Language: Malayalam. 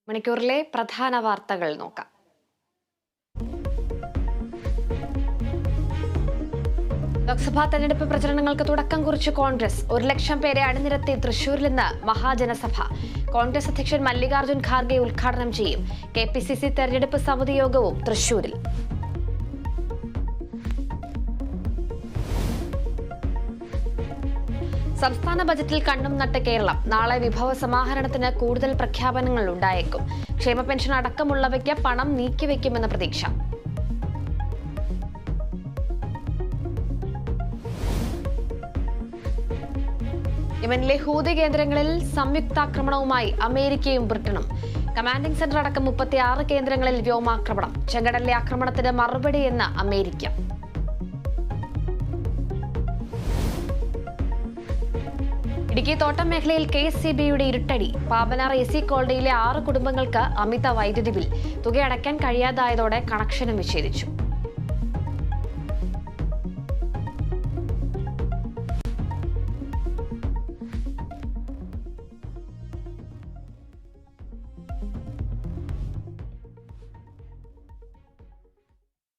മണിക്കൂറിലെ പ്രധാന വാർത്തകൾ നോക്കാം. ലോക്സഭാ തെരഞ്ഞെടുപ്പ് പ്രചരണങ്ങൾക്ക് തുടക്കം കുറിച്ച് കോൺഗ്രസ് 1 ലക്ഷം പേരെ അണിനിരത്തി തൃശൂരിൽ നിന്ന് മഹാജനസഭ. കോൺഗ്രസ് അധ്യക്ഷൻ മല്ലികാർജ്ജുൻ ഖാർഗെ ഉദ്ഘാടനം ചെയ്യും. KPCC തെരഞ്ഞെടുപ്പ് സമിതി യോഗവും തൃശൂരിൽ. സംസ്ഥാന ബജറ്റിൽ കണ്ണും നട്ട് കേരളം. നാളെ വിഭവ സമാഹരണത്തിന് കൂടുതൽ പ്രഖ്യാപനങ്ങൾ ഉണ്ടായേക്കും. ക്ഷേമ പെൻഷൻ അടക്കമുള്ളവയ്ക്ക് പണം നീക്കിവെക്കുമെന്ന പ്രതീക്ഷ. യമനിലെ ഹൂതി കേന്ദ്രങ്ങളിൽ സംയുക്താക്രമണവുമായി അമേരിക്കയും ബ്രിട്ടനും. കമാൻഡിംഗ് സെന്റർ അടക്കം 36 കേന്ദ്രങ്ങളിൽ വ്യോമാക്രമണം. ചെങ്കടലിലെ ആക്രമണത്തിന് മറുപടിയെന്ന് അമേരിക്ക. ഇടുക്കി തോട്ടം മേഖലയിൽ KSEBയുടെ ഇരുട്ടടി. പാപ്പനാർ AC കോളനിയിലെ 6 കുടുംബങ്ങൾക്ക് അമിത വൈദ്യുതി ബിൽ. തുക അടയ്ക്കാൻ കഴിയാതായതോടെ കണക്ഷനും വിച്ഛേദിച്ചു.